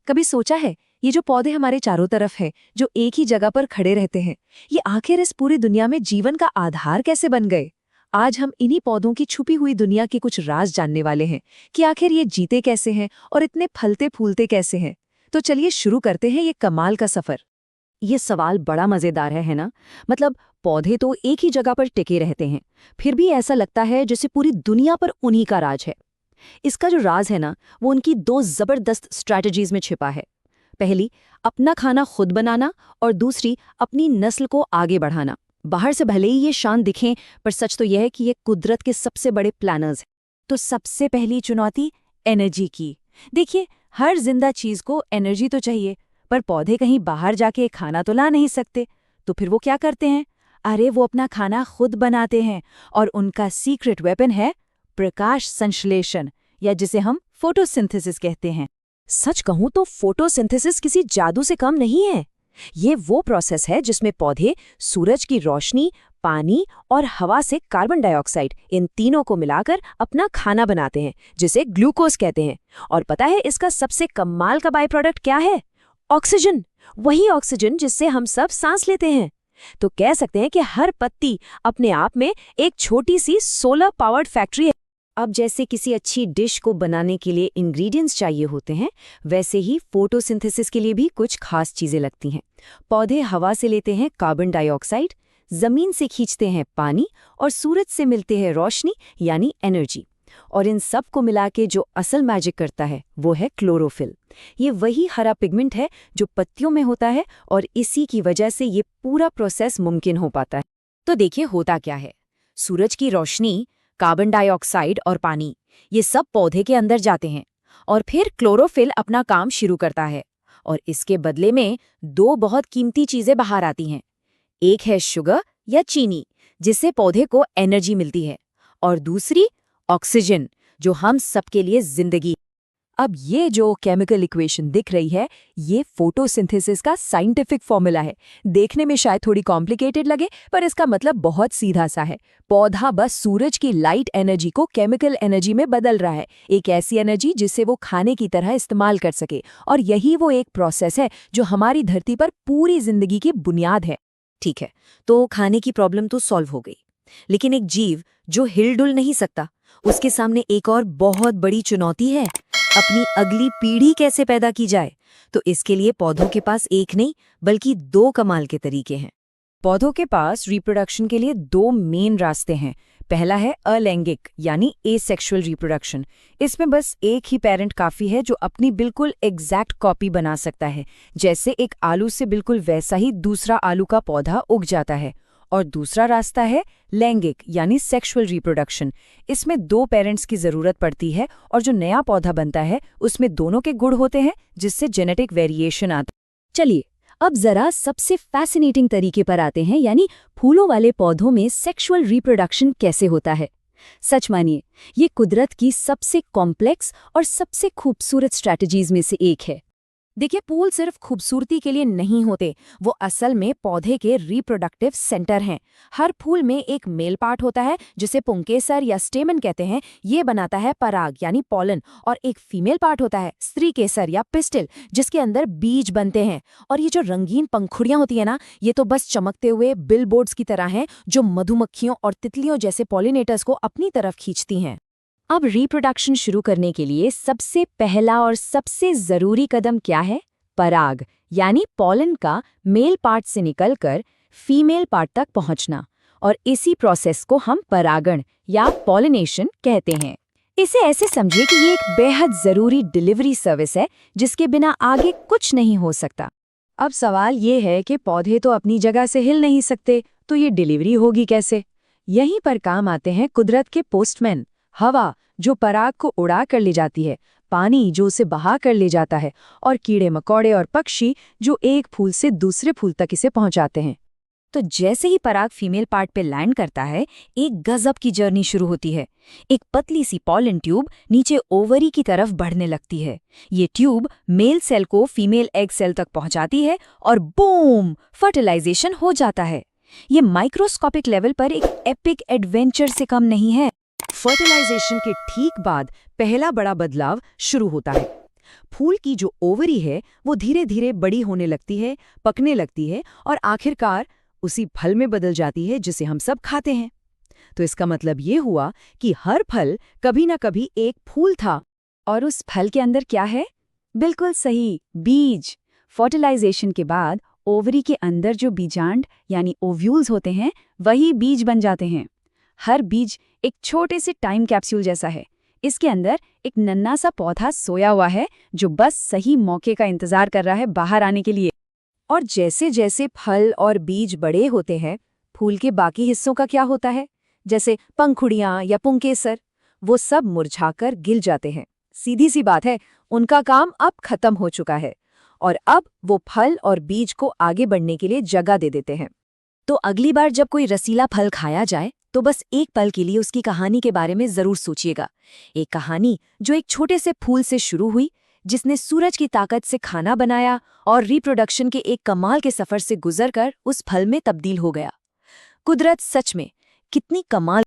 कभी सोचा है ये जो पौधे हमारे चारों तरफ है, जो एक ही जगह पर खड़े रहते हैं, ये आखिर इस पूरी दुनिया में जीवन का आधार कैसे बन गए? आज हम इन्हीं पौधों की छुपी हुई दुनिया के कुछ राज जानने वाले हैं कि आखिर ये जीते कैसे हैं और इतने फलते फूलते कैसे हैं। तो चलिए शुरू करते हैं ये कमाल का सफर। ये सवाल बड़ा मजेदार है ना? मतलब पौधे तो एक ही जगह पर टिके रहते हैं, फिर भी ऐसा लगता है जैसे पूरी दुनिया पर उन्हीं का राज है। इसका जो राज है ना, वो उनकी दो जबरदस्त स्ट्रैटेजीज में छिपा है। पहली, अपना खाना खुद बनाना, और दूसरी, अपनी नस्ल को आगे बढ़ाना। बाहर से भले ही ये शान दिखें, पर सच तो यह है कि ये कुदरत के सबसे बड़े प्लानर्स हैं। तो सबसे पहली चुनौती एनर्जी की। देखिए, हर जिंदा चीज को एनर्जी तो चाहिए, पर पौधे कहीं बाहर जाके खाना तो ला नहीं सकते। तो फिर वो क्या करते हैं? अरे वो अपना खाना खुद बनाते हैं, और उनका सीक्रेट वेपन है प्रकाश संश्लेषण, या जिसे हम फोटोसिंथेसिस कहते हैं। सच कहूं तो फोटोसिंथेसिस किसी जादू से कम नहीं है। ये वो प्रोसेस है जिसमें पौधे सूरज की रोशनी, पानी और हवा से कार्बन डाइऑक्साइड, इन तीनों को मिलाकर अपना खाना बनाते हैं, जिसे ग्लूकोज कहते हैं। और पता है इसका सबसे कमाल का बाई प्रोडक्ट क्या है? ऑक्सीजन। वही ऑक्सीजन जिससे हम सब सांस लेते हैं। तो कह सकते हैं कि हर पत्ती अपने आप में एक छोटी सी सोलर पावर्ड फैक्ट्री है। अब जैसे किसी अच्छी डिश को बनाने के लिए इंग्रेडिएंट्स चाहिए होते हैं, वैसे ही फोटोसिंथेसिस के लिए भी कुछ खास चीजें लगती हैं। पौधे हवा से लेते हैं कार्बन डाइऑक्साइड, जमीन से खींचते हैं पानी, और सूरज से मिलते हैं रोशनी यानी एनर्जी। और इन सब को मिला के जो असल मैजिक करता है वो है क्लोरोफिल। ये वही हरा पिगमेंट है जो पत्तियों में होता है, और इसी की वजह से ये पूरा प्रोसेस मुमकिन हो पाता है। तो देखिए होता क्या है। सूरज की रोशनी, कार्बन डाइऑक्साइड और पानी, ये सब पौधे के अंदर जाते हैं, और फिर क्लोरोफिल अपना काम शुरू करता है। और इसके बदले में दो बहुत कीमती चीजें बाहर आती हैं। एक है शुगर या चीनी, जिससे पौधे को एनर्जी मिलती है, और दूसरी ऑक्सीजन, जो हम सबके लिए जिंदगी। अब ये जो केमिकल इक्वेशन दिख रही है, ये फोटोसिंथेसिस का साइंटिफिक फॉर्मूला है। देखने में शायद थोड़ी कॉम्प्लिकेटेड लगे, पर इसका मतलब बहुत सीधा सा है। पौधा बस सूरज की लाइट एनर्जी को केमिकल एनर्जी में बदल रहा है, एक ऐसी एनर्जी जिसे वो खाने की तरह इस्तेमाल कर सके। और यही वो एक प्रोसेस है जो हमारी धरती पर पूरी जिंदगी की बुनियाद है। ठीक है, तो खाने की प्रॉब्लम तो सॉल्व हो गई, लेकिन एक जीव जो हिलडुल नहीं सकता, उसके सामने एक और बहुत बड़ी चुनौती है। अपनी अगली पीढ़ी कैसे पैदा की जाए? तो इसके लिए पौधों के पास एक नहीं बल्कि दो कमाल के तरीके हैं। पौधों के पास रिप्रोडक्शन के लिए दो मेन रास्ते हैं। पहला है अलैंगिक यानी एसेक्सुअल रिप्रोडक्शन। इसमें बस एक ही पेरेंट काफी है जो अपनी बिल्कुल एग्जैक्ट कॉपी बना सकता है। जैसे एक आलू से बिल्कुल वैसा ही दूसरा आलू का पौधा उग जाता है। और दूसरा रास्ता है लैंगिक यानी सेक्सुअल रिप्रोडक्शन। इसमें दो पेरेंट्स की जरूरत पड़ती है, और जो नया पौधा बनता है उसमें दोनों के गुण होते हैं, जिससे जेनेटिक वेरिएशन आता है। चलिए अब जरा सबसे फैसिनेटिंग तरीके पर आते हैं, यानी फूलों वाले पौधों में सेक्सुअल रिप्रोडक्शन कैसे होता है। सच मानिए, ये कुदरत की सबसे कॉम्प्लेक्स और सबसे खूबसूरत स्ट्रैटेजीज में से एक है। देखिए, फूल सिर्फ खूबसूरती के लिए नहीं होते, वो असल में पौधे के रिप्रोडक्टिव सेंटर हैं। हर फूल में एक मेल पार्ट होता है जिसे पुंकेसर या स्टेमन कहते हैं, ये बनाता है पराग यानी पॉलन। और एक फीमेल पार्ट होता है स्त्रीकेसर या पिस्टिल, जिसके अंदर बीज बनते हैं। और ये जो रंगीन पंखुड़ियां होती है ना, ये तो बस चमकते हुए बिलबोर्ड्स की तरह हैं, जो मधुमक्खियों और तितलियों जैसे पॉलिनेटर्स को अपनी तरफ खींचती हैं। अब रिप्रोडक्शन शुरू करने के लिए सबसे पहला और सबसे जरूरी कदम क्या है? पराग यानी पॉलन का मेल पार्ट से निकलकर फीमेल पार्ट तक पहुंचना। और इसी प्रोसेस को हम परागण या पॉलिनेशन कहते हैं। इसे ऐसे समझिए कि ये एक बेहद जरूरी डिलीवरी सर्विस है, जिसके बिना आगे कुछ नहीं हो सकता। अब सवाल ये है कि पौधे तो अपनी जगह से हिल नहीं सकते, तो ये डिलीवरी होगी कैसे? यहीं पर काम आते हैं कुदरत के पोस्टमैन। हवा जो पराग को उड़ा कर ले जाती है, पानी जो उसे बहा कर ले जाता है, और कीड़े मकोड़े और पक्षी जो एक फूल से दूसरे फूल तक इसे पहुंचाते हैं। तो जैसे ही पराग फीमेल पार्ट पे लैंड करता है, एक गजब की जर्नी शुरू होती है। एक पतली सी पॉलन ट्यूब नीचे ओवरी की तरफ बढ़ने लगती है। ये ट्यूब मेल सेल को फीमेल एग सेल तक पहुंचाती है, और बूम, फर्टिलाइजेशन हो जाता है। ये माइक्रोस्कोपिक लेवल पर एक एपिक एडवेंचर से कम नहीं है। फर्टिलाइजेशन के ठीक बाद पहला बड़ा बदलाव शुरू होता है। फूल की जो ओवरी है वो धीरे धीरे बड़ी होने लगती है, पकने लगती है और आखिरकार उसी फल में बदल जाती है जिसे हम सब खाते हैं। तो इसका मतलब ये हुआ कि हर फल कभी ना कभी एक फूल था। और उस फल के अंदर क्या है? बिल्कुल सही, बीज। फर्टिलाइजेशन के बाद ओवरी के अंदर जो बीजांड यानी ओव्यूल्स होते हैं वही बीज बन जाते हैं। हर बीज एक छोटे से टाइम कैप्सूल जैसा है। इसके अंदर एक नन्हा सा पौधा सोया हुआ है जो बस सही मौके का इंतजार कर रहा है बाहर आने के लिए। और जैसे जैसे फल और बीज बड़े होते हैं, फूल के बाकी हिस्सों का क्या होता है? जैसे पंखुड़ियां या पुंकेसर, वो सब मुरझाकर गिल जाते हैं। सीधी सी बात है, उनका काम अब खत्म हो चुका है और अब वो फल और बीज को आगे बढ़ने के लिए जगह दे देते हैं। तो अगली बार जब कोई रसीला फल खाया जाए तो बस एक पल के लिए उसकी कहानी के बारे में जरूर सोचिएगा। एक कहानी जो एक छोटे से फूल से शुरू हुई, जिसने सूरज की ताकत से खाना बनाया और रिप्रोडक्शन के एक कमाल के सफर से गुजरकर उस फल में तब्दील हो गया। कुदरत सच में कितनी कमाल